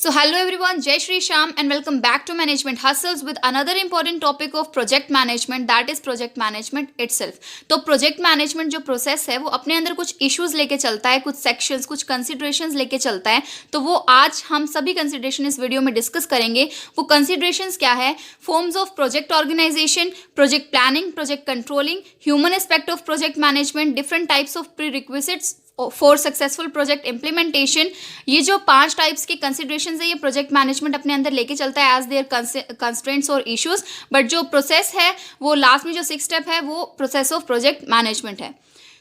So hello everyone, Jai Shri Sham and welcome back to Management Hustles with another important topic of project management, that is project management itself. तो project management जो process है वो अपने अंदर कुछ issues लेके चलता है, कुछ sections, कुछ considerations लेके चलता है. तो वो आज हम सभी consideration इस वीडियो में discuss करेंगे. वो considerations क्या है? Forms of project organization, project planning, project controlling, human aspect of project management, different types of prerequisites for successful project implementation. ये जो 5 टाइप्स के कंसिडरेशन है ये प्रोजेक्ट मैनेजमेंट अपने अंदर लेके चलता है एज देयर कंस्ट्रेंट्स और इश्यूज. बट जो प्रोसेस है वो लास्ट में जो 6 स्टेप है वो प्रोसेस ऑफ प्रोजेक्ट मैनेजमेंट है.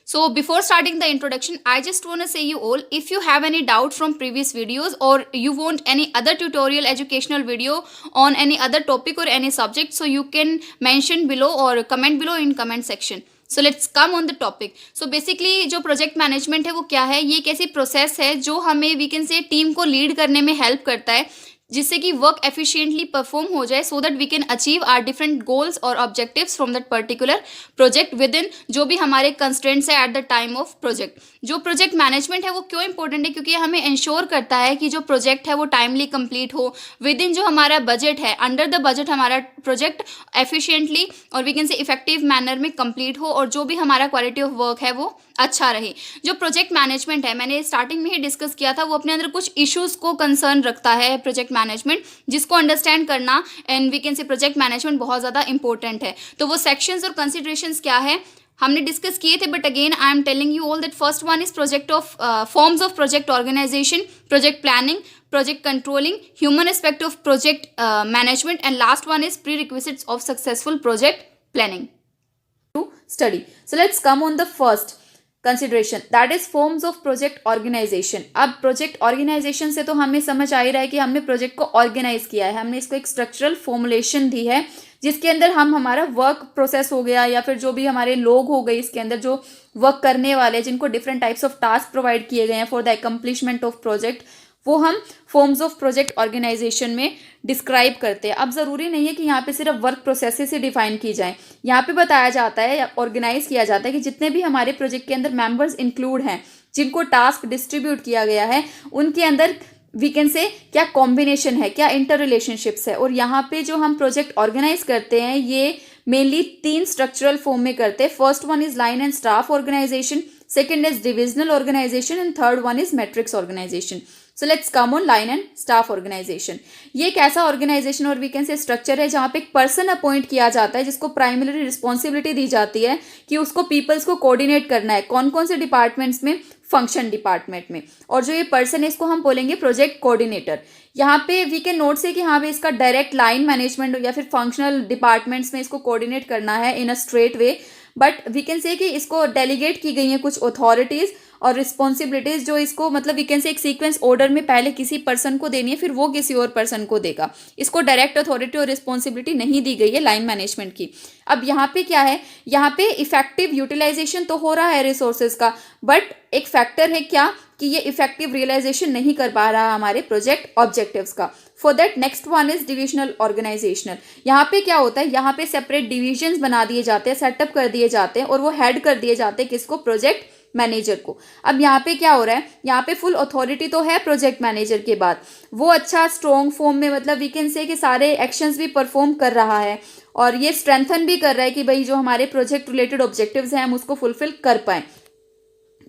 So before starting the introduction, I just want to say you all, if you have any doubt from previous videos or you want any other tutorial educational video on any other topic or any subject, so you can mention below or comment below in comment section. So let's come on the topic. So basically जो project management है वो क्या है? ये एक ऐसी process है जो हमें वी कैन से टीम को लीड करने में हेल्प करता है जिससे कि वर्क एफिशिएंटली परफॉर्म हो जाए so that we can achieve our different goals और objectives from that particular project within जो भी हमारे कंस्ट्रेंट्स है at the time of project. जो प्रोजेक्ट मैनेजमेंट है वो क्यों इंपॉर्टेंट है? क्योंकि ये हमें इंश्योर करता है कि जो प्रोजेक्ट है वो टाइमली कंप्लीट हो विद इन जो हमारा बजट है, अंडर द बजट हमारा प्रोजेक्ट एफिशिएंटली और we can say effective manner में कंप्लीट हो और जो भी हमारा क्वालिटी ऑफ वर्क है वो अच्छा रहे. जो प्रोजेक्ट मैनेजमेंट है मैंने स्टार्टिंग में ही डिस्कस किया था, वो अपने अंदर कुछ इश्यूज को कंसर्न रखता है प्रोजेक्ट मैनेजमेंट, जिसको अंडरस्टैंड करना and we can say project management बहुत ज़्यादा इंपॉर्टेंट है. तो वो सेक्शंस और कंसिडरेशंस क्या है हमने डिस्कस किए थे, but again I am telling you all that first one is project of forms of project organisation, project planning, project controlling, human aspect of project management, and last one is prerequisites of successful project planning to study. So let's come on the first consideration, that is forms of project organization. अब project organization से तो हमें समझ आ ही रहा है कि हमने project को ऑर्गेनाइज किया है, हमने इसको एक स्ट्रक्चरल फॉर्मुलेशन दी है जिसके अंदर हम हमारा वर्क प्रोसेस हो गया या फिर जो भी हमारे लोग हो गए इसके अंदर जो वर्क करने वाले हैं जिनको different types of task provide किए गए हैं for the accomplishment of project, वो हम फॉर्म्स ऑफ प्रोजेक्ट ऑर्गेनाइजेशन में डिस्क्राइब करते हैं. अब ज़रूरी नहीं है कि यहाँ पे सिर्फ वर्क प्रोसेसेस से डिफाइन की जाए. यहाँ पे बताया जाता है या ऑर्गेनाइज किया जाता है कि जितने भी हमारे प्रोजेक्ट के अंदर मेंबर्स इंक्लूड हैं, जिनको टास्क डिस्ट्रीब्यूट किया गया है, उनके अंदर वी कैन से क्या कॉम्बिनेशन है, क्या इंटर रिलेशनशिप्स है. और यहाँ पे जो हम प्रोजेक्ट ऑर्गेनाइज करते हैं ये मेनली 3 स्ट्रक्चरल फॉर्म में करते हैं. First one is line and staff organisation, second is divisional organisation and third one is matrix organisation. So let's come on line and staff organisation. ये एक ऐसा ऑर्गेनाइजेशन और वी कैन से structure है जहाँ पे एक पर्सन अपॉइंट किया जाता है जिसको प्राइमरी रिस्पॉन्सिबिलिटी दी जाती है कि उसको पीपल्स को कोऑर्डिनेट करना है. कौन कौन से डिपार्टमेंट्स में? फंक्शन डिपार्टमेंट में. और जो ये पर्सन है इसको हम बोलेंगे प्रोजेक्ट कोऑर्डिनेटर. यहाँ पे वी कैन नोट से कि हाँ भाई इसका डायरेक्ट लाइन मैनेजमेंट या फिर फंक्शनल डिपार्टमेंट्स में इसको कोऑर्डिनेट करना है in a straight way, but we can say कि इसको डेलीगेट की गई हैं कुछ अथॉरिटीज़ और रिस्पॉन्सिबिलिटीज़ जो इसको मतलब वी कैन से एक सीक्वेंस ऑर्डर में पहले किसी पर्सन को देनी है फिर वो किसी और पर्सन को देगा. इसको डायरेक्ट अथॉरिटी और रिस्पॉन्सिबिलिटी नहीं दी गई है लाइन मैनेजमेंट की. अब यहाँ पे क्या है, यहाँ पे इफेक्टिव यूटिलाइजेशन तो हो रहा है रिसोर्सेज का, बट एक फैक्टर है क्या कि ये इफेक्टिव रियलाइजेशन नहीं कर पा रहा हमारे प्रोजेक्ट ऑब्जेक्टिव्स का. For that next one is divisional organisational. यहाँ पे क्या होता है, यहाँ पे सेपरेट डिविजन्स बना दिए जाते हैं, सेटअप कर दिए जाते हैं और वो हेड कर दिए जाते हैं किसको? प्रोजेक्ट मैनेजर को. अब यहाँ पे क्या हो रहा है, यहाँ पे फुल अथॉरिटी तो है प्रोजेक्ट मैनेजर के बाद, वो अच्छा स्ट्रॉन्ग फॉर्म में मतलब वी कैन से कि सारे एक्शंस भी परफॉर्म कर रहा है और ये स्ट्रेंथन भी कर रहा है कि भाई जो हमारे प्रोजेक्ट रिलेटेड ऑब्जेक्टिव्स हैं हम उसको फुलफिल कर पाएँ.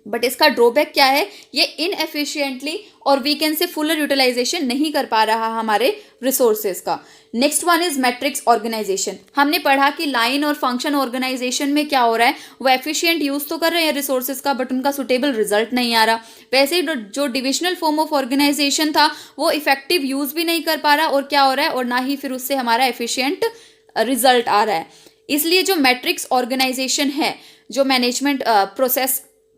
बट इसका ड्रॉबैक क्या है, ये इनएफिशिएंटली और we can say full utilisation नहीं कर पा रहा हमारे रिसोर्सेज का. Next one is matrix organisation. हमने पढ़ा कि लाइन और फंक्शन ऑर्गेनाइजेशन में क्या हो रहा है, वो एफिशिएंट यूज तो कर रहे हैं रिसोर्सेज का बट उनका सुटेबल रिजल्ट नहीं आ रहा. वैसे ही जो डिविजनल फॉर्म ऑफ ऑर्गेनाइजेशन था वो इफेक्टिव यूज भी नहीं कर पा रहा और क्या हो रहा है और ना ही फिर उससे हमारा एफिशिएंट रिजल्ट आ रहा है. इसलिए जो मैट्रिक्स ऑर्गेनाइजेशन है, जो मैनेजमेंट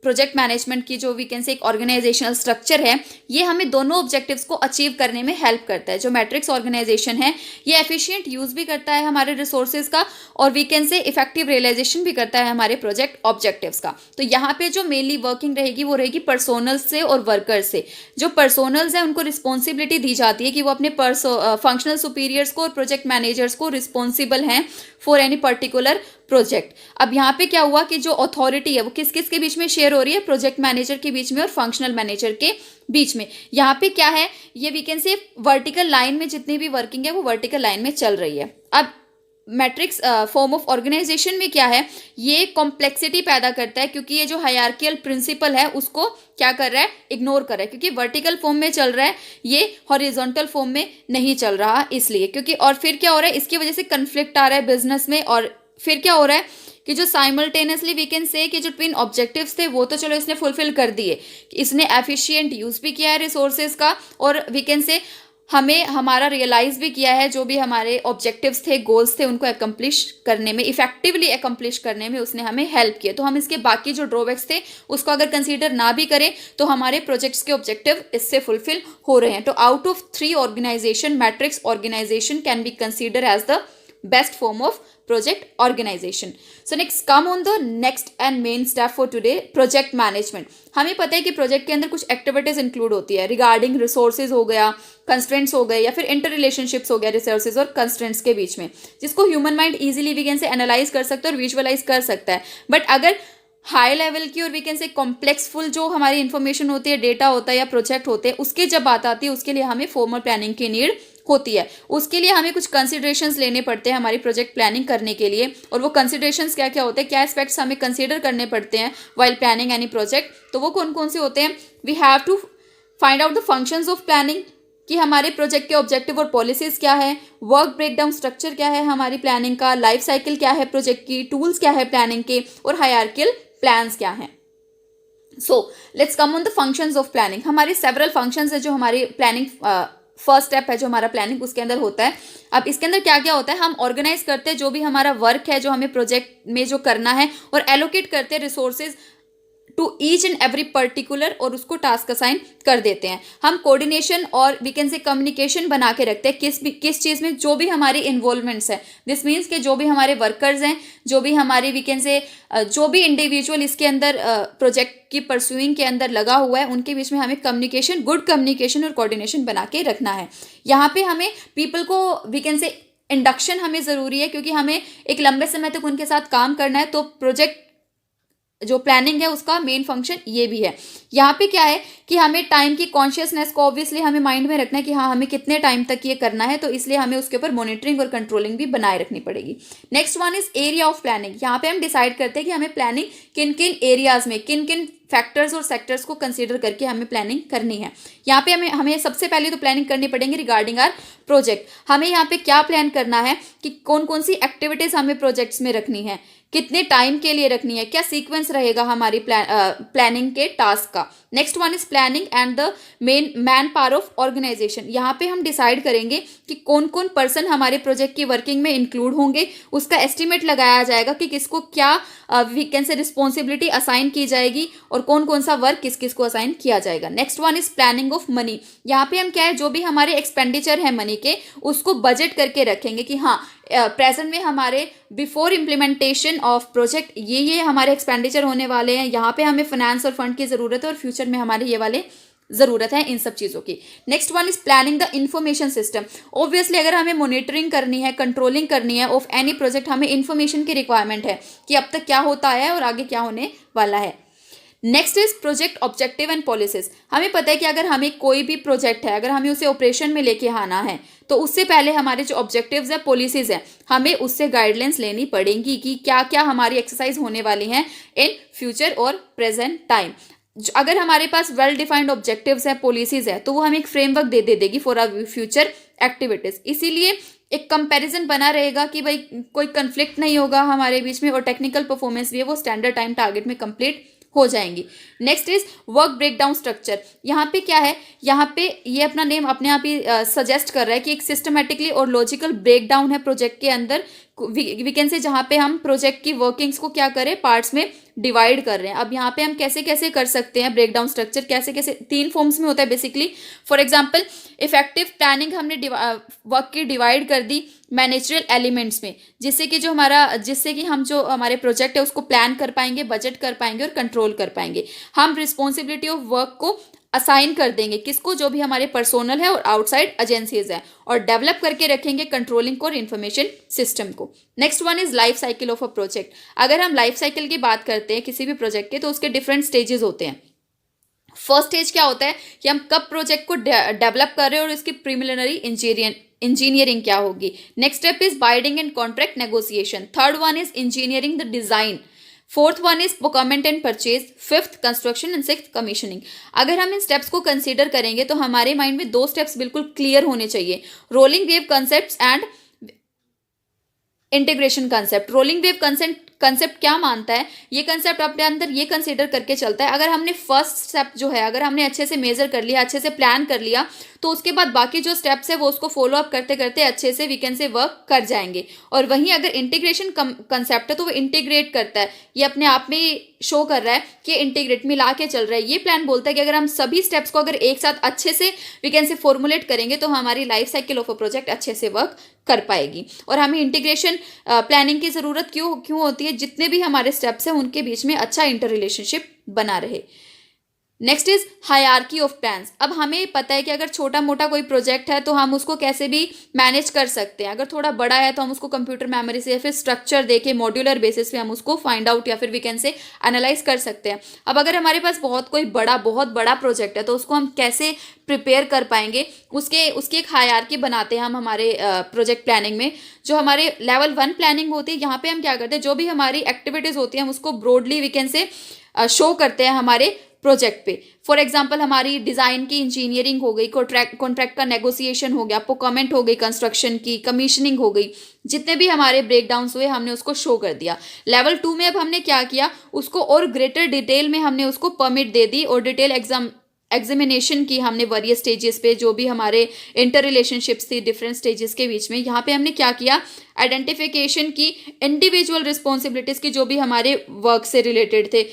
प्रोजेक्ट मैनेजमेंट की जो वी कैन से एक ऑर्गेनाइजेशनल स्ट्रक्चर है, ये हमें दोनों ऑब्जेक्टिव्स को अचीव करने में हेल्प करता है. जो मैट्रिक्स ऑर्गेनाइजेशन है ये एफिशिएंट यूज भी करता है हमारे रिसोर्सेज का और we can say effective realisation भी करता है हमारे प्रोजेक्ट ऑब्जेक्टिव्स का. तो यहाँ पे जो मेनली वर्किंग रहेगी वो रहेगी पर्सोनल्स से और वर्कर्स से. जो पर्सोनल्स हैं उनको रिस्पॉन्सिबिलिटी दी जाती है कि वो अपने फंक्शनल सुपीरियर्स को और प्रोजेक्ट मैनेजर्स को रिस्पॉन्सिबल हैं फॉर एनी पर्टिकुलर प्रोजेक्ट। अब यहाँ पे क्या हुआ कि जो अथॉरिटी है वो किस किस के बीच में शेयर हो रही है, प्रोजेक्ट मैनेजर के बीच में और फंक्शनल मैनेजर के बीच में। यहाँ पे क्या है, ये we can say vertical line में जितनी भी वर्किंग है वो वर्टिकल लाइन में चल रही है। अब मैट्रिक्स फॉर्म ऑफ ऑर्गेनाइजेशन में क्या है, ये कॉम्प्लेक्सिटी पैदा करता है क्योंकि ये जो हायरार्कियल प्रिंसिपल है उसको क्या कर रहा है, इग्नोर कर रहा है, क्योंकि वर्टिकल फॉर्म में चल रहा है, ये हॉरिजॉन्टल फॉर्म में नहीं चल रहा इसलिए। क्योंकि और फिर क्या हो रहा है, इसकी वजह से कन्फ्लिक्ट आ रहा है बिजनेस में। और फिर क्या हो रहा है कि जो साइमल्टेनियसली वी कैन से कि जो ट्विन ऑब्जेक्टिव्स थे वो तो चलो इसने फुलफिल कर दिए, इसने एफिशिएंट यूज भी किया है रिसोर्सेज का, और वी कैन से हमें हमारा रियलाइज भी किया है, जो भी हमारे ऑब्जेक्टिव्स थे, गोल्स थे, उनको अकम्प्लिश करने में, इफेक्टिवली अकम्प्लिश करने में उसने हमें हेल्प किया। तो हम इसके बाकी जो ड्रॉबैक्स थे उसको अगर कंसीडर ना भी करें तो हमारे प्रोजेक्ट्स के ऑब्जेक्टिव इससे फुलफिल हो रहे हैं। तो out of 3 organisation, matrix organisation can be consider as the best form of project organization. So next come on the next and main step for today, project management. हमें पता है कि प्रोजेक्ट के अंदर कुछ एक्टिविटीज इंक्लूड होती है regarding resources हो गया, कंस्ट्रेंट्स हो गए, या फिर इंटर रिलेशनशिप्स हो गया रिसोर्सेज और कंस्ट्रेंट्स के बीच में, जिसको human mind easily we can say analyse कर सकता है और विजुअलाइज कर सकता है। बट अगर हाई लेवल की और वी कैन से कॉम्प्लेक्सफुल जो हमारी इन्फॉर्मेशन होती है, डेटा होता है या प्रोजेक्ट होते हैं, उसकी जब बात आती है उसके लिए हमें फॉर्मल प्लानिंग की नीड होती है। उसके लिए हमें कुछ कंसिडरेशंस लेने पड़ते हैं हमारी प्रोजेक्ट प्लानिंग करने के लिए। और वो कंसिडरेशंस क्या क्या होते हैं, क्या एस्पेक्ट्स हमें कंसीडर करने पड़ते हैं वाइल प्लानिंग एनी प्रोजेक्ट, तो वो कौन कौन से होते हैं। We have to find out the functions of planning, कि हमारे प्रोजेक्ट के ऑब्जेक्टिव और पॉलिसीज क्या है, वर्क ब्रेकडाउन स्ट्रक्चर क्या है हमारी प्लानिंग का, लाइफ साइकिल क्या है प्रोजेक्ट की, टूल्स क्या है प्लानिंग के, और हायरार्कियल प्लान्स क्या हैं। सो let's come on the functions of planning. हमारे सेवरल फंक्शंस है जो हमारी प्लानिंग फर्स्ट स्टेप है जो हमारा प्लानिंग उसके अंदर होता है। अब इसके अंदर क्या क्या होता है, हम ऑर्गेनाइज करते हैं जो भी हमारा वर्क है जो हमें प्रोजेक्ट में जो करना है, और एलोकेट करते हैं resources to each and every particular, और उसको टास्क असाइन कर देते हैं। हम कोऑर्डिनेशन और वी कैन से कम्युनिकेशन बना के रखते हैं किस चीज़ में, जो भी हमारी इन्वॉल्वमेंट्स है। दिस मीन्स कि जो भी हमारे वर्कर्स हैं, जो भी हमारी वी कैन से जो भी इंडिविजुअल इसके अंदर प्रोजेक्ट की परस्यूइंग के अंदर लगा हुआ है, उनके बीच में हमें कम्युनिकेशन, गुड कम्युनिकेशन और कोऑर्डिनेशन बना के रखना है। यहाँ पे हमें पीपल को वी कैन से इंडक्शन हमें ज़रूरी है, क्योंकि हमें एक लंबे समय तक उनके साथ काम करना है। तो प्रोजेक्ट जो प्लानिंग है उसका मेन फंक्शन ये भी है। यहाँ पे क्या है कि हमें टाइम की कॉन्शियसनेस को ऑब्वियसली हमें माइंड में रखना है कि हाँ हमें कितने टाइम तक ये करना है, तो इसलिए हमें उसके ऊपर मॉनिटरिंग और कंट्रोलिंग भी बनाए रखनी पड़ेगी। Next one is area of planning. यहाँ पे हम डिसाइड करते हैं कि हमें प्लानिंग किन किन एरियाज में, किन किन फैक्टर्स और सेक्टर्स को कंसीडर करके हमें प्लानिंग करनी है। यहाँ पे हमें सबसे पहले तो प्लानिंग करनी पड़ेगी रिगार्डिंग आर प्रोजेक्ट। हमें यहाँ पे क्या प्लान करना है कि कौन कौन सी एक्टिविटीज हमें प्रोजेक्ट्स में रखनी है, कितने टाइम के लिए रखनी है, क्या सीक्वेंस रहेगा हमारी प्लानिंग के टास्क का। Next one is planning and the main manpower of organisation. यहाँ पे हम डिसाइड करेंगे कि कौन कौन पर्सन हमारे प्रोजेक्ट की वर्किंग में इंक्लूड होंगे, उसका एस्टिमेट लगाया जाएगा कि किसको क्या we can say responsibility assign की जाएगी और कौन कौन सा वर्क किस किस को असाइन किया जाएगा। Next one is planning of money. यहाँ पे हम क्या है, जो भी हमारे एक्सपेंडिचर है मनी के, उसको बजट करके रखेंगे कि हाँ प्रेजेंट में हमारे बिफोर इम्प्लीमेंटेशन ऑफ प्रोजेक्ट ये हमारे एक्सपेंडिचर होने वाले हैं, यहाँ पे हमें फाइनेंस और फंड की ज़रूरत है और फ्यूचर में हमारे ये वाले ज़रूरत है इन सब चीज़ों की। Next one is planning the information system. Obviously अगर हमें मॉनिटरिंग करनी है, कंट्रोलिंग करनी है ऑफ एनी प्रोजेक्ट, हमें इन्फॉर्मेशन की रिक्वायरमेंट है कि अब तक क्या होता है और आगे क्या होने वाला है। Next is project objective and policies. हमें पता है कि अगर हमें कोई भी प्रोजेक्ट है, अगर हमें उसे ऑपरेशन में लेके आना है, तो उससे पहले हमारे जो ऑब्जेक्टिव्स है, पॉलिसीज है, हमें उससे गाइडलाइंस लेनी पड़ेंगी कि क्या क्या हमारी एक्सरसाइज होने वाली हैं इन फ्यूचर और प्रेजेंट टाइम। अगर हमारे पास वेल डिफाइंड ऑब्जेक्टिव्स है, पॉलिसीज है, तो वो हमें एक फ्रेमवर्क दे देगी फॉर आवर फ्यूचर एक्टिविटीज। इसीलिए एक कंपैरिजन बना रहेगा कि भाई कोई कंफ्लिक्ट नहीं होगा हमारे बीच में, और टेक्निकल परफॉर्मेंस भी है वो स्टैंडर्ड टाइम टारगेट में कंप्लीट हो जाएंगी। Next is work breakdown structure. यहाँ पे क्या है, यहाँ पे ये अपना नेम अपने आप ही सजेस्ट कर रहा है कि एक सिस्टमेटिकली और लॉजिकल ब्रेकडाउन है प्रोजेक्ट के अंदर। वी कैन से जहाँ पे हम प्रोजेक्ट की वर्किंग्स को क्या करें, पार्ट्स में डिवाइड कर रहे हैं। अब यहाँ पे हम कैसे कैसे कर सकते हैं ब्रेकडाउन स्ट्रक्चर, कैसे कैसे 3 फॉर्म्स में होता है basically. For example effective planning, हमने वर्क की डिवाइड कर दी मैनेजरल एलिमेंट्स में, जिससे कि हम जो हमारे प्रोजेक्ट है उसको प्लान कर पाएंगे, बजट कर पाएंगे और कंट्रोल कर पाएंगे। हम रिस्पॉन्सिबिलिटी ऑफ वर्क को असाइन कर देंगे किसको, जो भी हमारे पर्सोनल है और आउटसाइड एजेंसीज है, और डेवलप करके रखेंगे कंट्रोलिंग और इन्फॉर्मेशन सिस्टम को। Next one is life cycle of a project. अगर हम लाइफ साइकिल की बात करते हैं किसी भी प्रोजेक्ट के, तो उसके डिफरेंट स्टेजेस होते हैं। फर्स्ट स्टेज क्या होता है कि हम कब प्रोजेक्ट को डेवलप कर रहे हैं और इसकी प्रीलिमिनरी इंजीनियरिंग क्या होगी। Next step is biding and contract negotiation. Third one is engineering the design. Fourth one is procurement and purchase. Fifth construction and sixth commissioning. अगर हम इन स्टेप्स को कंसीडर करेंगे तो हमारे माइंड में दो स्टेप्स बिल्कुल क्लियर होने चाहिए, rolling wave concept and integration concept. Rolling wave concept क्या मानता है, ये कंसेप्ट अपने अंदर ये कंसीडर करके चलता है, अगर हमने फर्स्ट स्टेप जो है अगर हमने अच्छे से मेजर कर लिया, अच्छे से प्लान कर लिया, तो उसके बाद बाकी जो स्टेप्स है वो उसको फॉलो अप करते करते अच्छे से वी कैन से वर्क कर जाएंगे। और वहीं अगर इंटीग्रेशन कंसेप्ट है तो वो इंटीग्रेट करता है, ये अपने आप में शो कर रहा है कि इंटीग्रेट मिला के चल रहा है। ये प्लान बोलता है कि अगर हम सभी स्टेप्स को अगर एक साथ अच्छे से वी कैन से फॉर्मुलेट करेंगे तो हमारी life cycle of a project अच्छे से वर्क कर पाएगी। और हमें इंटीग्रेशन प्लानिंग की ज़रूरत क्यों होती है, जितने भी हमारे स्टेप्स हैं उनके बीच में अच्छा इंटर रिलेशनशिप बना रहे। Next is hierarchy of plans. अब हमें पता है कि अगर छोटा मोटा कोई प्रोजेक्ट है तो हम उसको कैसे भी मैनेज कर सकते हैं, अगर थोड़ा बड़ा है तो हम उसको कंप्यूटर मेमोरी से या फिर स्ट्रक्चर देके मॉड्यूलर बेसिस पे हम उसको फाइंड आउट या फिर वी कैन से एनालाइज कर सकते हैं। अब अगर हमारे पास बहुत बड़ा प्रोजेक्ट है तो उसको हम कैसे प्रिपेयर कर पाएंगे, उसकी एक हायरार्की बनाते हैं हम हमारे प्रोजेक्ट प्लानिंग में। जो हमारे लेवल 1 प्लानिंग होती है, यहाँ पे हम क्या करते हैं, जो भी हमारी एक्टिविटीज़ होती हैं हम उसको broadly we can say show करते हैं हमारे प्रोजेक्ट पे। फॉर एग्जांपल हमारी डिज़ाइन की इंजीनियरिंग हो गई, कॉन्ट्रैक्ट का नेगोशिएशन हो गया, प्रोक्योरमेंट हो गई, कंस्ट्रक्शन की, कमीशनिंग हो गई, जितने भी हमारे ब्रेकडाउन्स हुए हमने उसको शो कर दिया। लेवल 2 में अब हमने क्या किया, उसको और ग्रेटर डिटेल में हमने उसको परमिट दे दी और डिटेल एग्जामिनेशन की हमने वेरियस स्टेजेस पे, जो भी हमारे इंटर रिलेशनशिप्स थी डिफरेंट स्टेजेस के बीच में। यहाँ पे हमने क्या किया, आइडेंटिफिकेशन की इंडिविजुअल रिस्पॉन्सिबिलिटीज़ की जो भी हमारे वर्क से रिलेटेड थे।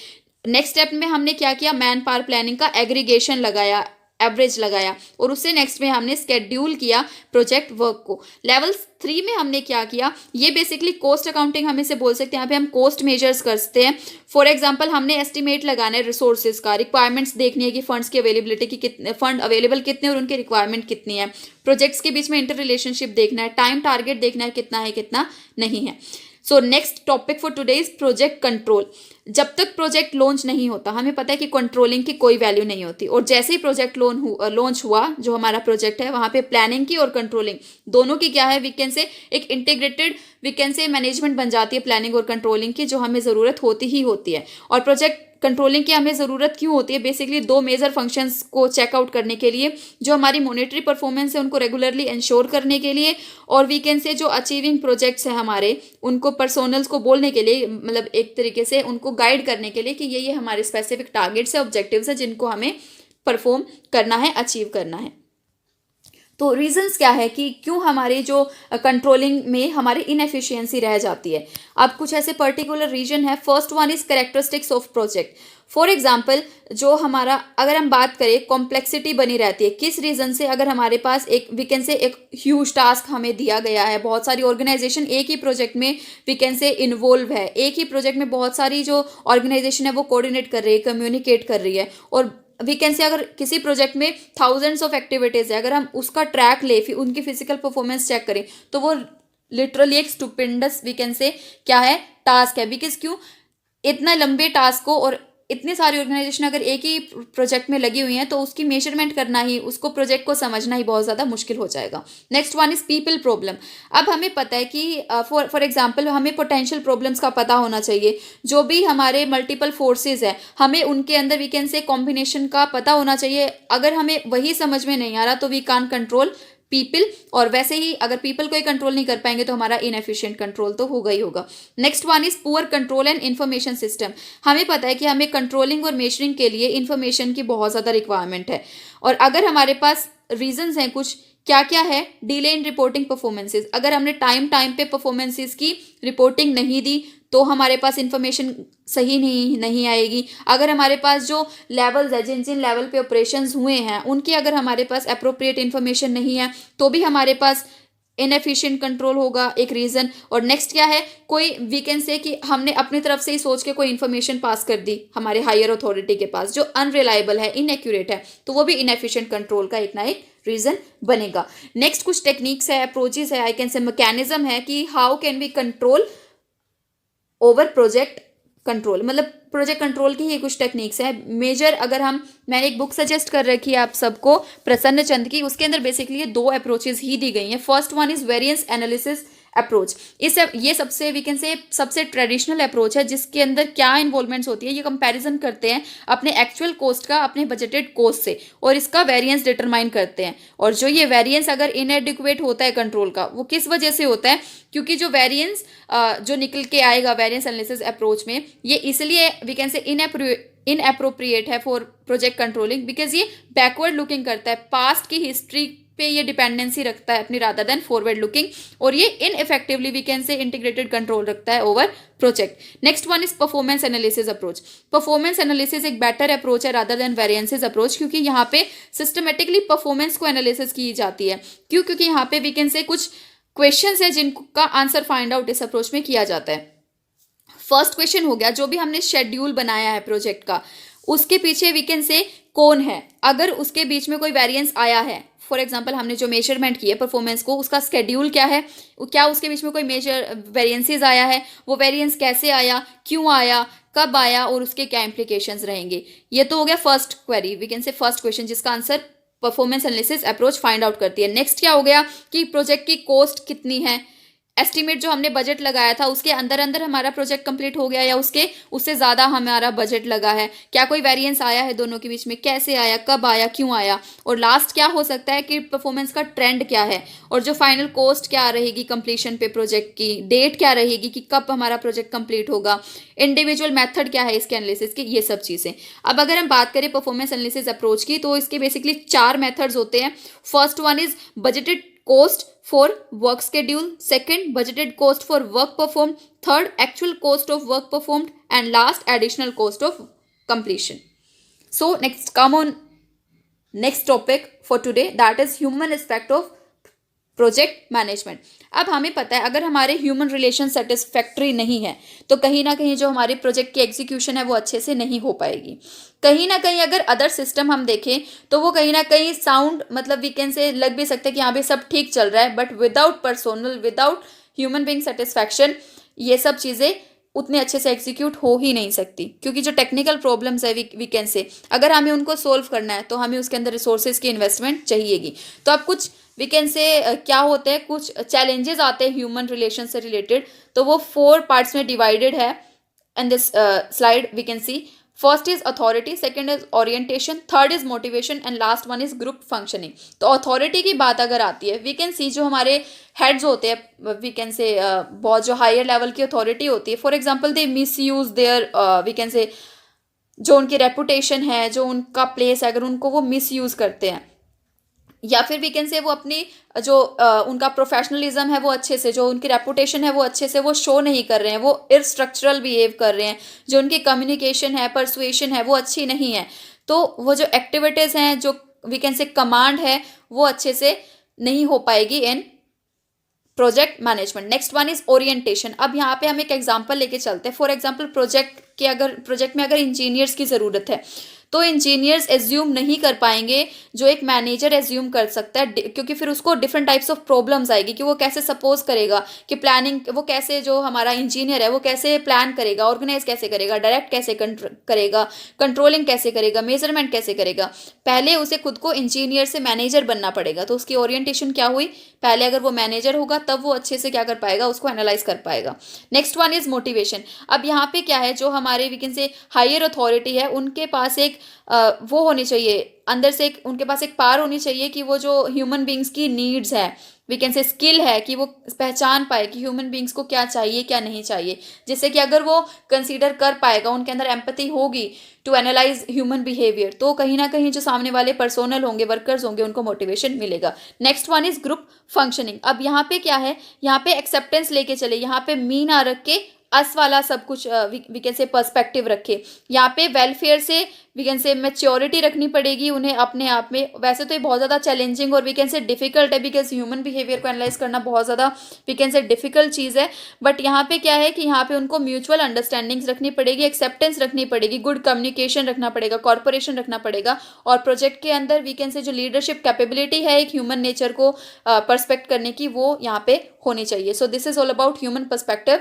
नेक्स्ट स्टेप में हमने क्या किया, मैन पावर प्लानिंग का एग्रीगेशन लगाया, एवरेज लगाया, और उससे नेक्स्ट में हमने स्केड्यूल किया प्रोजेक्ट वर्क को। लेवल 3 में हमने क्या किया, ये बेसिकली कॉस्ट अकाउंटिंग हम इसे बोल सकते हैं। यहाँ पे हम कॉस्ट मेजर्स करते हैं। फॉर एग्जांपल हमने एस्टिमेट लगाना है रिसोर्सेज का, रिक्वायरमेंट्स देखनी है कि फंड्स की अवेलेबिलिटी की कितने फंड अवेलेबल कितने और उनकी रिक्वायरमेंट कितनी है। प्रोजेक्ट्स के बीच में इंटर रिलेशनशिप देखना है, टाइम टारगेट देखना है कितना नहीं है। So next topic for today is project control. जब तक प्रोजेक्ट लॉन्च नहीं होता हमें पता है कि कंट्रोलिंग की कोई वैल्यू नहीं होती, और जैसे ही प्रोजेक्ट लॉन्च हुआ जो हमारा प्रोजेक्ट है, वहाँ पे प्लानिंग की और कंट्रोलिंग दोनों की क्या है, वी कैन से एक integrated we can say management बन जाती है प्लानिंग और कंट्रोलिंग की, जो हमें ज़रूरत होती ही होती है। और प्रोजेक्ट कंट्रोलिंग की हमें ज़रूरत क्यों होती है, बेसिकली 2 मेजर फंक्शंस को चेकआउट करने के लिए, जो हमारी मॉनेटरी परफॉर्मेंस है उनको रेगुलरली इंश्योर करने के लिए, और वी कैन से जो अचीविंग प्रोजेक्ट्स हैं हमारे उनको पर्सोनल्स को बोलने के लिए, मतलब एक तरीके से उनको गाइड करने के लिए कि ये हमारे स्पेसिफिक टारगेट्स है, ऑब्जेक्टिव्स है जिनको हमें परफॉर्म करना है, अचीव करना है। तो रीजंस क्या है कि क्यों हमारे जो कंट्रोलिंग में हमारी इनएफिशिएंसी रह जाती है। अब कुछ ऐसे पर्टिकुलर रीजन है। First one is characteristics of project. For example जो हमारा अगर हम बात करें कॉम्प्लेक्सिटी बनी रहती है, किस रीज़न से, अगर हमारे पास एक वी कैन से एक ह्यूज टास्क हमें दिया गया है, बहुत सारी ऑर्गेनाइजेशन एक ही प्रोजेक्ट में वी कैन से इन्वॉल्व है, एक ही प्रोजेक्ट में बहुत सारी जो ऑर्गेनाइजेशन है वो कोऑर्डिनेट कर रही है, कम्युनिकेट कर रही है, और वी कैन से अगर किसी प्रोजेक्ट में थाउजेंड्स ऑफ एक्टिविटीज़ है, अगर हम उसका ट्रैक ले फिर उनकी फिजिकल परफॉर्मेंस चेक करें तो वो लिटरली एक स्टुपेंडस वी कैन से क्या है टास्क है। बिकॉज क्यों, इतना लंबे टास्क को और इतनी सारी ऑर्गेनाइजेशन अगर एक ही प्रोजेक्ट में लगी हुई हैं तो उसकी मेजरमेंट करना ही, उसको प्रोजेक्ट को समझना ही बहुत ज़्यादा मुश्किल हो जाएगा। Next one is people problem. अब हमें पता है कि फॉर एग्जांपल हमें पोटेंशियल प्रॉब्लम्स का पता होना चाहिए, जो भी हमारे मल्टीपल फोर्सेस है हमें उनके अंदर वी कैन से कॉम्बिनेशन का पता होना चाहिए। अगर हमें वही समझ में नहीं आ रहा तो वी कान कंट्रोल पीपल, और वैसे ही अगर पीपल को ही कंट्रोल नहीं कर पाएंगे तो हमारा इनएफिशिएंट कंट्रोल तो होगा ही होगा। Next one is poor control and information system. हमें पता है कि हमें कंट्रोलिंग और मेजरिंग के लिए इन्फॉर्मेशन की बहुत ज़्यादा रिक्वायरमेंट है, और अगर हमारे पास रीजंस हैं कुछ, क्या क्या है, डिले इन रिपोर्टिंग परफॉर्मेंसेज। अगर हमने टाइम पे परफॉर्मेंसेज की रिपोर्टिंग नहीं दी तो हमारे पास इंफॉर्मेशन सही नहीं आएगी। अगर हमारे पास जो लेवल्स है, जिन जिन लेवल पे ऑपरेशंस हुए हैं उनकी अगर हमारे पास अप्रोप्रिएट इन्फॉर्मेशन नहीं है तो भी हमारे पास इनएफिशिएंट कंट्रोल होगा एक रीजन। और नेक्स्ट क्या है, कोई वी कैन से कि हमने अपनी तरफ से ही सोच के कोई इन्फॉर्मेशन पास कर दी हमारे हायर अथॉरिटी के पास जो अनरिलायबल है, इनएक्यूरेट है, तो वो भी इनएफिशिएंट कंट्रोल का एक ना एक रीजन बनेगा। नेक्स्ट कुछ टेक्निक्स है, अप्रोचेस है, आई कैन से मैकेनिज्म है कि how can we control over project control, मतलब प्रोजेक्ट कंट्रोल की ही कुछ टेक्निक्स है मेजर। अगर हम, मैंने एक बुक सजेस्ट कर रखी है आप सबको प्रसन्न चंद की, उसके अंदर बेसिकली ये 2 अप्रोचेस ही दी गई हैं। First one is variance analysis approach. ये सबसे वी कैन से सबसे ट्रेडिशनल अप्रोच है जिसके अंदर क्या इन्वॉल्वमेंट्स होती है, ये कंपैरिजन करते हैं अपने एक्चुअल कॉस्ट का अपने बजटेड कॉस्ट से और इसका वेरिएंस डिटरमाइन करते हैं। और जो ये वेरिएंस अगर इनएडिक्वेट होता है कंट्रोल का, वो किस वजह से होता है, क्योंकि जो वेरिएंस जो निकल के आएगा वेरिएंस एनालिसिस अप्रोच में, ये इसलिए वी कैन से इनअप्रोप्रिएट है फॉर प्रोजेक्ट कंट्रोलिंग बिकॉज ये बैकवर्ड लुकिंग करता है, पास्ट की हिस्ट्री पे ये डिपेंडेंसी रखता है अपनी रादर देन फॉरवर्ड लुकिंग, और ये ineffectively we can say integrated control रखता है over project. Next one is performance analysis approach. Performance analysis एक बेटर अप्रोच है रादर देन वेरिएंसेस अप्रोच, क्योंकि यहाँ पे सिस्टमेटिकली परफॉर्मेंस को एनालिसिस की जाती है। क्यों? क्योंकि यहाँ पे वी कैन से कुछ क्वेश्चंस है जिनका आंसर फाइंड आउट इस अप्रोच में किया जाता है। फर्स्ट क्वेश्चन हो गया, जो भी हमने शेड्यूल बनाया है प्रोजेक्ट का, उसके पीछे वी कैन से कौन है, अगर उसके बीच में कोई वेरिएंस आया है, फॉर एग्जांपल हमने जो मेजरमेंट की है परफॉर्मेंस को, उसका स्केड्यूल क्या है, क्या उसके बीच में कोई मेजर वेरिएंसेस आया है, वो वेरिएंस कैसे आया, क्यों आया, कब आया और उसके क्या इंप्लीकेशंस रहेंगे। ये तो हो गया first query, we can say first question जिसका answer performance analysis approach find out करती है। नेक्स्ट क्या हो गया कि प्रोजेक्ट की कॉस्ट कितनी है, एस्टिमेट जो हमने बजट लगाया था उसके अंदर अंदर हमारा प्रोजेक्ट कंप्लीट हो गया या उससे ज़्यादा हमारा बजट लगा है, क्या कोई वेरिएंस आया है दोनों के बीच में, कैसे आया, कब आया, क्यों आया, और लास्ट क्या हो सकता है कि परफॉर्मेंस का ट्रेंड क्या है, और जो फाइनल कॉस्ट क्या रहेगी कंप्लीशन पे, प्रोजेक्ट की डेट क्या रहेगी कि कब हमारा प्रोजेक्ट कंप्लीट होगा, इंडिविजुअल मेथड क्या है इसके एनालिसिस की, ये सब चीज़ें। अब अगर हम बात करें परफॉर्मेंस एनालिसिस अप्रोच की, तो इसके बेसिकली 4 मेथड्स होते हैं। First one is budgeted cost for work schedule, second budgeted cost for work performed, third actual cost of work performed, and last additional cost of completion. So next come on next topic for today, that is human aspect of project management. अब हमें पता है अगर हमारे human relation satisfactory नहीं है तो कहीं ना कहीं जो हमारी प्रोजेक्ट की एग्जीक्यूशन है वो अच्छे से नहीं हो पाएगी। कहीं ना कहीं अगर अदर सिस्टम हम देखें तो वो कहीं ना कहीं साउंड, मतलब वी कैन से लग भी सकते हैं कि यहाँ पे सब ठीक चल रहा है, but without personnel, without human being satisfaction ये सब चीज़ें उतने अच्छे से एग्जीक्यूट हो ही नहीं सकती, क्योंकि जो टेक्निकल प्रॉब्लम्स है वी कैन से अगर हमें उनको सोल्व करना है तो हमें उसके अंदर रिसोर्सेज की इन्वेस्टमेंट चाहिएगी। तो अब कुछ वी कैन से क्या होते हैं, कुछ चैलेंजेस आते हैं ह्यूमन रिलेशन से रिलेटेड, तो वो 4 पार्ट्स में डिवाइडेड है in this slide we can see. First is authority, second is orientation, third is motivation and last one is group functioning. तो अथॉरिटी की बात अगर आती है, वी कैन सी जो हमारे हेड्स होते हैं, वी कैन से बहुत जो हायर लेवल की अथॉरिटी होती है, for example they misuse their we can say जो उनकी रेपुटेशन है, जो उनका प्लेस है, अगर उनको वो मिस यूज करते हैं, या फिर वी कैन से वो अपनी जो उनका प्रोफेशनलिज्म है वो अच्छे से, जो उनकी रेपुटेशन है वो अच्छे से वो शो नहीं कर रहे हैं, वो इरस्ट्रक्चरल बिहेव कर रहे हैं, जो उनकी कम्युनिकेशन है, परसुएशन है वो अच्छी नहीं है, तो वो जो एक्टिविटीज़ हैं, जो वी कैन से कमांड है वो अच्छे से नहीं हो पाएगी in project management. Next one is orientation. अब यहाँ पे हम एक एग्जांपल लेके चलते हैं। फॉर एग्जांपल प्रोजेक्ट में अगर इंजीनियर्स की ज़रूरत है तो इंजीनियर्स एज्यूम नहीं कर पाएंगे जो एक मैनेजर एज्यूम कर सकता है, क्योंकि फिर उसको डिफरेंट टाइप्स ऑफ प्रॉब्लम्स आएगी कि वो कैसे सपोज करेगा कि प्लानिंग, वो कैसे, जो हमारा इंजीनियर है वो कैसे प्लान करेगा, ऑर्गेनाइज कैसे करेगा, डायरेक्ट कैसे करेगा, कंट्रोलिंग कैसे करेगा, मेजरमेंट कैसे करेगा। पहले उसे खुद को इंजीनियर से मैनेजर बनना पड़ेगा, तो उसकी ओरिएंटेशन क्या हुई, पहले अगर वो मैनेजर होगा तब वो अच्छे से क्या कर पाएगा, उसको एनालाइज कर पाएगा। Next one is motivation. अब यहाँ पे क्या है, जो हमारे we can say higher authority है उनके पास एक वो होनी चाहिए अंदर से, उनके पास एक पावर होनी चाहिए कि वो जो ह्यूमन बींग्स की नीड्स है, वी कैन से स्किल है कि वो पहचान पाए कि ह्यूमन बींग्स को क्या चाहिए क्या नहीं चाहिए, जिससे कि अगर वो कंसीडर कर पाएगा, उनके अंदर एम्पैथी होगी टू एनालाइज ह्यूमन बिहेवियर, तो कहीं ना कहीं जो सामने वाले पर्सोनल होंगे, वर्कर्स होंगे, उनको मोटिवेशन मिलेगा। Next one is group functioning. अब यहाँ पे क्या है, यहाँ पे एक्सेप्टेंस लेके चले, यहाँ पे मी ना रख के अस वाला सब कुछ वी कैन से पर्सपेक्टिव रखे। यहाँ पे वेलफेयर से वी कैन से मैच्योरिटी रखनी पड़ेगी उन्हें अपने आप में। वैसे तो ये बहुत ज़्यादा चैलेंजिंग और वी कैन से डिफिकल्ट है, बिकॉज ह्यूमन बिहेवियर को एनालाइज करना बहुत ज़्यादा वी कैन से डिफिकल्ट चीज़ है। बट यहाँ पे क्या है कि यहाँ पे उनको म्यूचुअल अंडरस्टैंडिंग्स रखनी पड़ेगी, एक्सेप्टेंस रखनी पड़ेगी, गुड कम्युनिकेशन रखना पड़ेगा, कॉर्पोरेशन रखना पड़ेगा। और प्रोजेक्ट के अंदर वी कैन से जो लीडरशिप कैपेबिलिटी है एक ह्यूमन नेचर को पर्सपेक्ट करने की, वो यहाँ पे होनी चाहिए। So this is all about human perspective.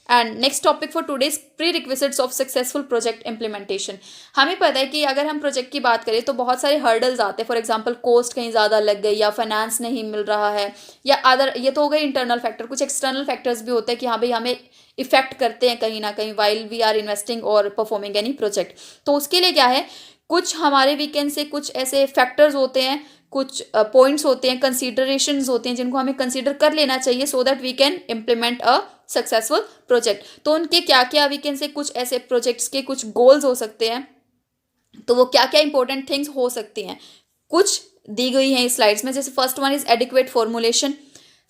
And next topic for today's pre requisites of successful project implementation. हमें पता है कि अगर हम प्रोजेक्ट की बात करें तो बहुत सारे हर्डल्स आते हैं। फॉर एग्जांपल कॉस्ट कहीं ज़्यादा लग गई, या फाइनेंस नहीं मिल रहा है, या अदर, ये तो हो गए इंटरनल फैक्टर। कुछ एक्सटर्नल फैक्टर्स भी होते हैं कि हाँ भाई हमें इफेक्ट करते हैं कहीं ना कहीं वाइल वी आर इन्वेस्टिंग और परफॉर्मिंग एनी प्रोजेक्ट। तो उसके लिए क्या है, कुछ हमारे वीकेंड से कुछ ऐसे फैक्टर्स होते हैं, कुछ पॉइंट्स होते हैं, कंसीडरेशंस होते हैं जिनको हमें कंसीडर कर लेना चाहिए so that we can implement a successful project. तो उनके क्या क्या वीकेंड से कुछ ऐसे प्रोजेक्ट्स के कुछ गोल्स हो सकते हैं, तो वो क्या क्या इंपॉर्टेंट थिंग्स हो सकती हैं, कुछ दी गई हैं इस स्लाइड्स में। जैसे first one is adequate formulation,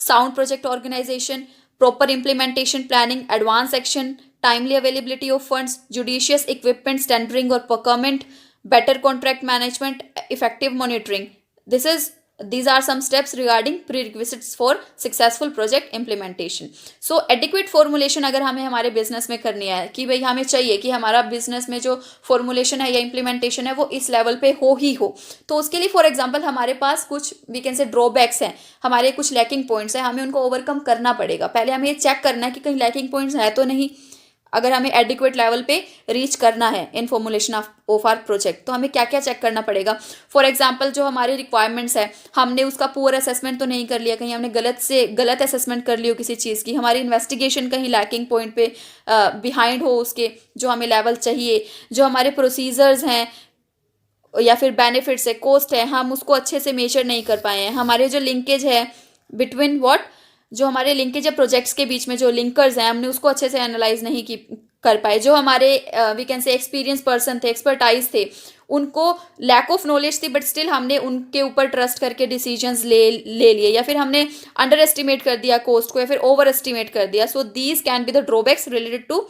sound project organisation, proper implementation planning, advance action, timely availability of funds, judicious equipment tendering और procurement, better contract management, effective monitoring. These are some steps regarding prerequisites for successful project implementation. So adequate formulation अगर हमें हमारे business में करनी है कि भाई हमें चाहिए कि हमारा बिजनेस में जो फॉर्मुलेशन है या इम्प्लीमेंटेशन है वो इस लेवल पे हो ही हो, तो उसके लिए फॉर एग्जांपल हमारे पास कुछ वी कैन से ड्रॉबैक्स हैं, हमारे कुछ लैकिंग पॉइंट्स हैं, हमें उनको ओवरकम करना पड़ेगा। पहले हमें ये चेक करना है कि कहीं लैकिंग पॉइंट्स है तो नहीं। अगर हमें एडिक्वेट लेवल पे रीच करना है in formulation of our project, तो हमें क्या क्या चेक करना पड़ेगा। फॉर एग्जांपल जो हमारे रिक्वायरमेंट्स है, हमने उसका पुअर असेसमेंट तो नहीं कर लिया, कहीं हमने गलत असेसमेंट कर ली हो किसी चीज़ की, हमारी इन्वेस्टिगेशन कहीं लैकिंग पॉइंट पे बिहाइंड हो उसके जो हमें लेवल चाहिए, जो हमारे प्रोसीजर्स हैं या फिर बेनिफिट्स है, कॉस्ट है, हम उसको अच्छे से मेजर नहीं कर पाए हैं, हमारे जो लिंकेज है बिटवीन जो हमारे लिंकेज है प्रोजेक्ट्स के बीच में जो लिंकर्स हैं, हमने उसको अच्छे से एनालाइज नहीं कर पाए, जो हमारे we can say experience person थे, एक्सपर्टाइज थे, उनको लैक ऑफ नॉलेज थी बट स्टिल हमने उनके ऊपर ट्रस्ट करके डिसीजंस ले लिए, या फिर हमने अंडर एस्टिमेट कर दिया कॉस्ट को या फिर ओवर एस्टिमेट कर दिया। So these can be the drawbacks related to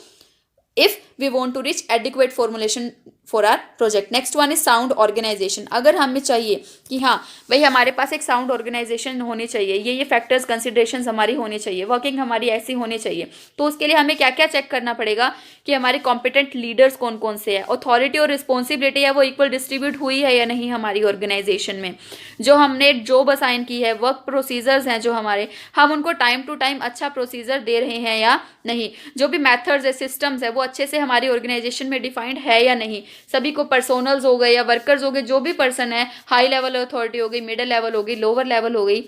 if we want to reach adequate formulation for our project. Next one is sound organization. अगर हमें चाहिए कि हाँ भाई हमारे पास एक साउंड ऑर्गेनाइजेशन होनी चाहिए, ये फैक्टर्स कंसिडरेशंस हमारी होनी चाहिए, वर्किंग हमारी ऐसी होनी चाहिए, तो उसके लिए हमें क्या क्या चेक करना पड़ेगा कि हमारे कॉम्पिटेंट लीडर्स कौन कौन से हैं, अथॉरिटी और रिस्पॉन्सिबिलिटी है वो इक्वल डिस्ट्रीब्यूट हुई है या नहीं हमारी ऑर्गेनाइजेशन में, जो हमने जॉब असाइन की है, वर्क प्रोसीजर्स हैं जो हमारे, हम उनको टाइम टू टाइम अच्छा प्रोसीजर दे रहे हैं या नहीं, जो भी मैथड्स है, सिस्टम्स है, वो अच्छे से हमारी ऑर्गेनाइजेशन में डिफाइंड है या नहीं, सभी को पर्सोनल्स हो गए या वर्कर्स हो गए, जो भी पर्सन है, हाई लेवल अथॉरिटी हो गई, मिडिल लेवल हो गई, लोअर लेवल हो गई,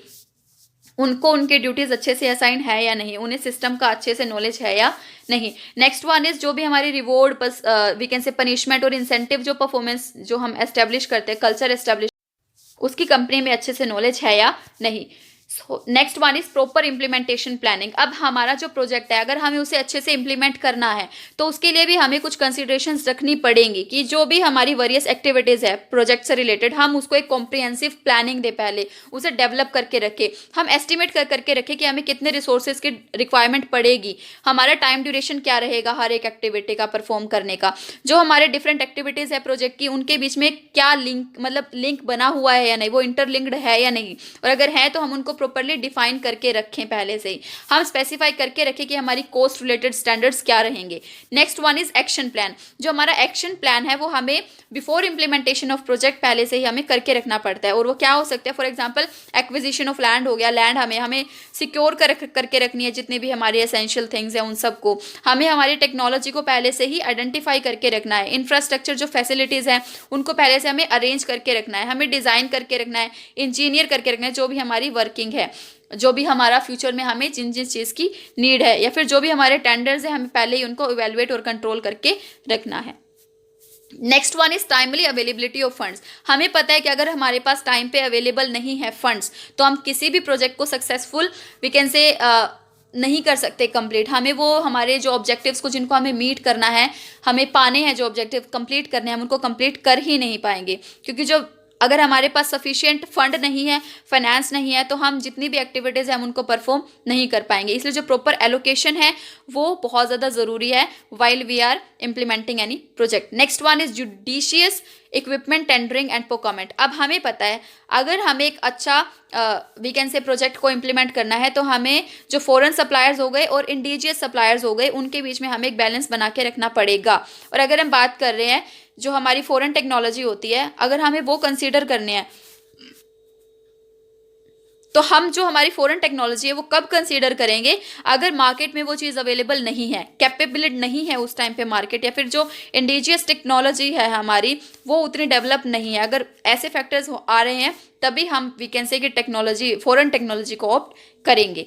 उनको उनके ड्यूटीज अच्छे से असाइन है या नहीं, उन्हें सिस्टम का अच्छे से नॉलेज है या नहीं। नेक्स्ट वन इज जो भी हमारी reward we can say punishment और इंसेंटिव जो परफॉर्मेंस जो हम एस्टेब्लिश करते हैं, कल्चर एस्टेब्लिश, उसकी कंपनी में अच्छे से नॉलेज है या नहीं। Next one is proper implementation planning. अब हमारा जो प्रोजेक्ट है अगर हमें उसे अच्छे से इम्प्लीमेंट करना है तो उसके लिए भी हमें कुछ कंसिडरेशंस रखनी पड़ेंगी कि जो भी हमारी वेरियस एक्टिविटीज है प्रोजेक्ट से रिलेटेड, हम उसको एक कॉम्प्रिहेंसिव प्लानिंग दे, पहले उसे डेवलप करके रखे, हम एस्टिमेट करके रखे कि हमें कितने रिसोर्सेज की रिक्वायरमेंट पड़ेगी, हमारा टाइम ड्यूरेशन क्या रहेगा हर एक एक्टिविटी का परफॉर्म करने का, जो हमारे डिफरेंट एक्टिविटीज है प्रोजेक्ट की उनके बीच में क्या लिंक बना हुआ है या नहीं, वो इंटरलिंक्ड है या नहीं, और अगर है तो हम उनको प्रॉपर्ली डिफाइन करके रखें, पहले से ही हम स्पेसिफाई करके रखें कि हमारी कॉस्ट रिलेटेड स्टैंडर्ड्स क्या रहेंगे। Next one is action plan. जो हमारा एक्शन प्लान है वो हमें बिफोर इंप्लीमेंटेशन ऑफ प्रोजेक्ट पहले से ही हमें करके रखना पड़ता है, और वो क्या हो सकता है, for example acquisition of land हो गया, लैंड हमें सिक्योर करके रखनी है, जितनी भी हमारी एसेंशियल थिंग्स हैं उन सबको हमें हमारी टेक्नोलॉजी को पहले से ही आइडेंटिफाई करके रखना है, इंफ्रास्ट्रक्चर जो फैसिलिटीज़ हैं उनको पहले से हमें अरेंज करके रखना है, हमें डिज़ाइन करके रखना है, इंजीनियर करके रखना है, जो भी हमारी वर्किंग है, जो भी हमारा फ्यूचर में हमें जिन चीज़ की नीड है, या फिर जो भी हमारे टेंडर्स हैं हमें पहले ही उनको इवेलुएट और कंट्रोल करके रखना है। Next one is timely availability of funds. हमें पता है कि अगर हमारे पास टाइम पे अवेलेबल नहीं है फंड्स तो हम किसी भी प्रोजेक्ट को सक्सेसफुल वी कैन से नहीं कर सकते कंप्लीट। हमें वो हमारे जो ऑब्जेक्टिव्स को जिनको हमें मीट करना है, हमें पाने हैं, जो ऑब्जेक्टिव कंप्लीट करने हैं हम उनको कंप्लीट कर ही नहीं पाएंगे, क्योंकि जो अगर हमारे पास सफिशिएंट फंड नहीं है, फाइनेंस नहीं है, तो हम जितनी भी एक्टिविटीज़ हैं हम उनको परफॉर्म नहीं कर पाएंगे। इसलिए जो प्रॉपर एलोकेशन है वो बहुत ज़्यादा ज़रूरी है while we are implementing any project. Next one is judicious equipment tendering and procurement. अब हमें पता है अगर हमें एक अच्छा वी कैन से प्रोजेक्ट को इम्प्लीमेंट करना है तो हमें जो फॉरेन सप्लायर्स हो गए और इंडिजियस सप्लायर्स हो गए उनके बीच में हमें एक बैलेंस बना के रखना पड़ेगा। और अगर हम बात कर रहे हैं जो हमारी फॉरेन टेक्नोलॉजी होती है, अगर हमें वो कंसीडर करने हैं तो हम जो हमारी फॉरेन टेक्नोलॉजी है वो कब कंसीडर करेंगे, अगर मार्केट में वो चीज़ अवेलेबल नहीं है, कैपेबिलिटी नहीं है उस टाइम पे मार्केट, या फिर जो इंडिजियस टेक्नोलॉजी है हमारी वो उतनी डेवलप नहीं है। अगर ऐसे फैक्टर्स आ रहे हैं तभी हम वी कैन से कि टेक्नोलॉजी फॉरेन टेक्नोलॉजी को ऑप्ट करेंगे।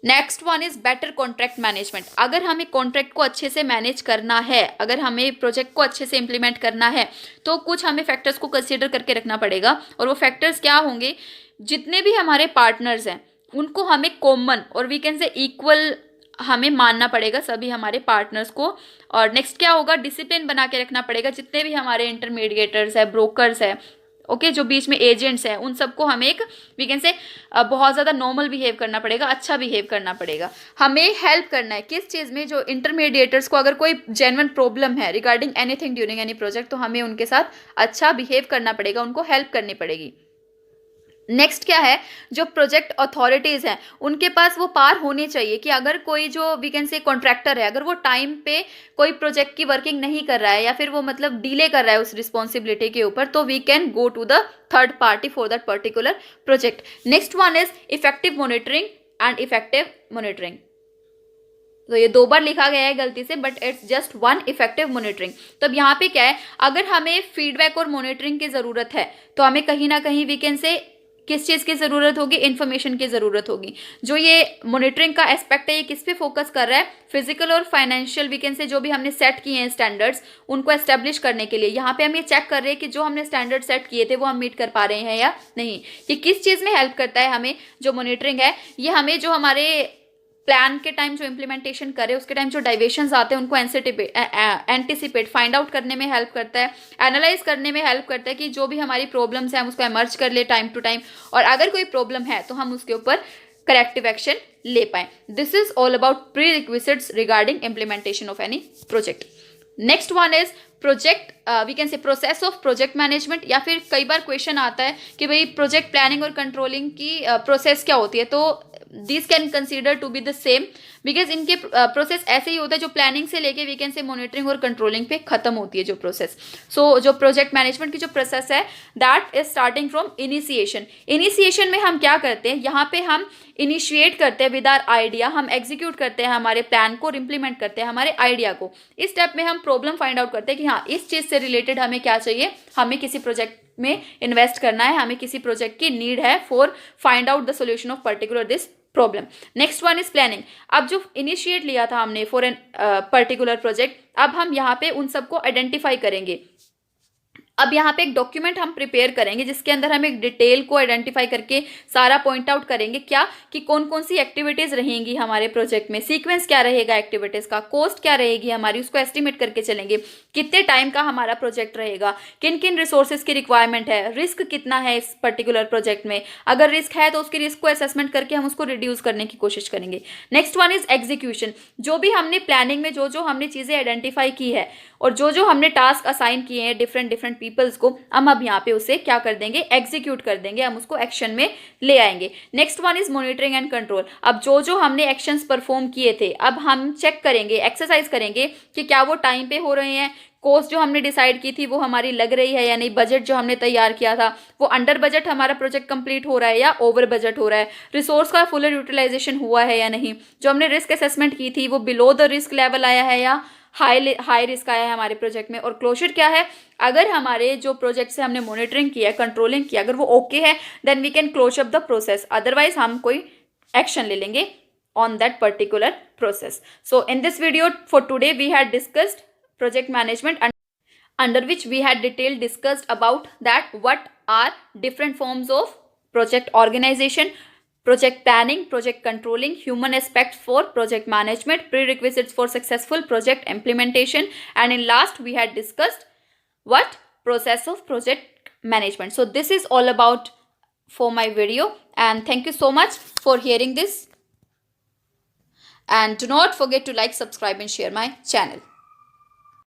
Next one is better contract management. अगर हमें कॉन्ट्रैक्ट को अच्छे से मैनेज करना है, अगर हमें प्रोजेक्ट को अच्छे से इम्प्लीमेंट करना है तो कुछ हमें फैक्टर्स को कंसीडर करके रखना पड़ेगा। और वो फैक्टर्स क्या होंगे, जितने भी हमारे पार्टनर्स हैं उनको हमें कॉमन और वी कैन से इक्वल हमें मानना पड़ेगा सभी हमारे पार्टनर्स को। और नेक्स्ट क्या होगा, डिसिप्लिन बना के रखना पड़ेगा। जितने भी हमारे इंटरमीडिएटर्स है, ब्रोकर्स है, ओके, जो बीच में एजेंट्स हैं, उन सबको हमें एक वी कैन से बहुत ज़्यादा नॉर्मल बिहेव करना पड़ेगा, अच्छा बिहेव करना पड़ेगा। हमें हेल्प करना है किस चीज़ में, जो इंटरमीडिएटर्स को अगर कोई जेन्युइन प्रॉब्लम है regarding anything during any project तो हमें उनके साथ अच्छा बिहेव करना पड़ेगा, उनको हेल्प करनी पड़ेगी। नेक्स्ट क्या है, जो प्रोजेक्ट अथॉरिटीज़ हैं उनके पास वो पार होनी चाहिए कि अगर कोई जो वी कैन से कॉन्ट्रैक्टर है, अगर वो टाइम पे कोई प्रोजेक्ट की वर्किंग नहीं कर रहा है या फिर वो मतलब डिले कर रहा है उस रिस्पॉन्सिबिलिटी के ऊपर, तो we can go to the third party for that particular project. Next one is effective monitoring and effective monitoring. तो ये 2 बार लिखा गया है गलती से, but it's just one effective monitoring. तो अब यहाँ पे क्या है, अगर हमें फीडबैक और मॉनिटरिंग की ज़रूरत है तो हमें कहीं ना कहीं वी कैन से किस चीज़ की ज़रूरत होगी, इन्फॉर्मेशन की ज़रूरत होगी। जो ये मॉनिटरिंग का एस्पेक्ट है ये किस पे फोकस कर रहा है, फिजिकल और फाइनेंशियल वी कैन से जो भी हमने सेट किए हैं स्टैंडर्ड्स उनको एस्टेब्लिश करने के लिए। यहाँ पे हम ये चेक कर रहे हैं कि जो हमने स्टैंडर्ड सेट किए थे वो हम मीट कर पा रहे हैं या नहीं। ये किस चीज़ में हेल्प करता है हमें, जो मॉनिटरिंग है ये हमें जो हमारे प्लान के टाइम जो इम्प्लीमेंटेशन करे उसके टाइम जो डाइवेशंस आते हैं उनको एंटिसिपेट फाइंड आउट करने में हेल्प करता है, एनालाइज करने में हेल्प करता है कि जो भी हमारी प्रॉब्लम्स हैं हम उसको एमर्ज कर ले टाइम टू टाइम, और अगर कोई प्रॉब्लम है तो हम उसके ऊपर करेक्टिव एक्शन ले पाएँ। This is all about prerequisites regarding implementation of any project. Next one is project we can say process of project management, या फिर कई बार क्वेश्चन आता है कि भाई प्रोजेक्ट प्लानिंग और कंट्रोलिंग की प्रोसेस क्या होती है, तो this can consider to be the same because इनके प्रोसेस ऐसे ही होता है जो प्लानिंग से लेके वी कैन से मॉनिटरिंग और कंट्रोलिंग पे खत्म होती है जो प्रोसेस। सो जो प्रोजेक्ट मैनेजमेंट की जो प्रोसेस है that is starting from initiation. Initiation में हम क्या करते हैं, यहाँ पे हम इनिशिएट करते हैं विद आवर आइडिया, हम एग्जीक्यूट करते हैं हमारे प्लान को और इम्प्लीमेंट करते हैं हमारे आइडिया को। इस स्टेप में हम प्रॉब्लम फाइंड आउट करते हैं कि हाँ इस चीज़ से रिलेटेड हमें क्या चाहिए, हमें किसी प्रोजेक्ट में इन्वेस्ट करना है, हमें किसी प्रोजेक्ट की नीड है for find out the solution of particular this problem. Next one is planning. अब जो इनिशिएट लिया था हमने फॉर एन पर्टिकुलर प्रोजेक्ट, अब हम यहाँ पे उन सबको आइडेंटिफाई करेंगे। अब यहाँ पे एक डॉक्यूमेंट हम प्रिपेयर करेंगे जिसके अंदर हम एक डिटेल को आइडेंटिफाई करके सारा पॉइंट आउट करेंगे क्या कि कौन कौन सी एक्टिविटीज़ रहेंगी हमारे प्रोजेक्ट में, सीक्वेंस क्या रहेगा एक्टिविटीज़ का, कॉस्ट क्या रहेगी हमारी, उसको एस्टिमेट करके चलेंगे, कितने टाइम का हमारा प्रोजेक्ट रहेगा, किन किन रिसोर्सेज की रिक्वायरमेंट है, रिस्क कितना है इस पर्टिकुलर प्रोजेक्ट में, अगर रिस्क है तो उसकी रिस्क को असेसमेंट करके हम उसको रिड्यूस करने की कोशिश करेंगे। Next one is execution. जो भी हमने प्लानिंग में जो हमने चीज़ें आइडेंटिफाई की है और जो हमने टास्क असाइन किए हैं डिफरेंट पीपल्स को, हम अब यहाँ पे उसे क्या कर देंगे, एग्जीक्यूट कर देंगे, हम उसको एक्शन में ले आएंगे। Next one is monitoring and control. अब जो हमने एक्शंस परफॉर्म किए थे अब हम चेक करेंगे, एक्सरसाइज करेंगे कि क्या वो टाइम पे हो रहे हैं, कॉस्ट जो हमने डिसाइड की थी वो हमारी लग रही है या नहीं, बजट जो हमने तैयार किया था वो अंडर बजट हमारा प्रोजेक्ट कंप्लीट हो रहा है या ओवर बजट हो रहा है, रिसोर्स का फुल यूटिलाइजेशन हुआ है या नहीं, जो हमने रिस्क असेसमेंट की थी वो बिलो द रिस्क लेवल आया है या हाई रिस्क आया है हमारे प्रोजेक्ट में। और क्लोजर क्या है, अगर हमारे जो प्रोजेक्ट से हमने मॉनिटरिंग किया, कंट्रोलिंग किया, अगर वो ओके है then we can close up the process, otherwise हम कोई एक्शन ले लेंगे on that particular process. So in this video for today we had discussed project management under which we had detailed discussed about that what are different forms of project organization, project planning, project controlling, human aspects for project management, prerequisites for successful project implementation, and in last we had discussed what process of project management. So this is all about for my video, and thank you so much for hearing this, and do not forget to like, subscribe and share my channel.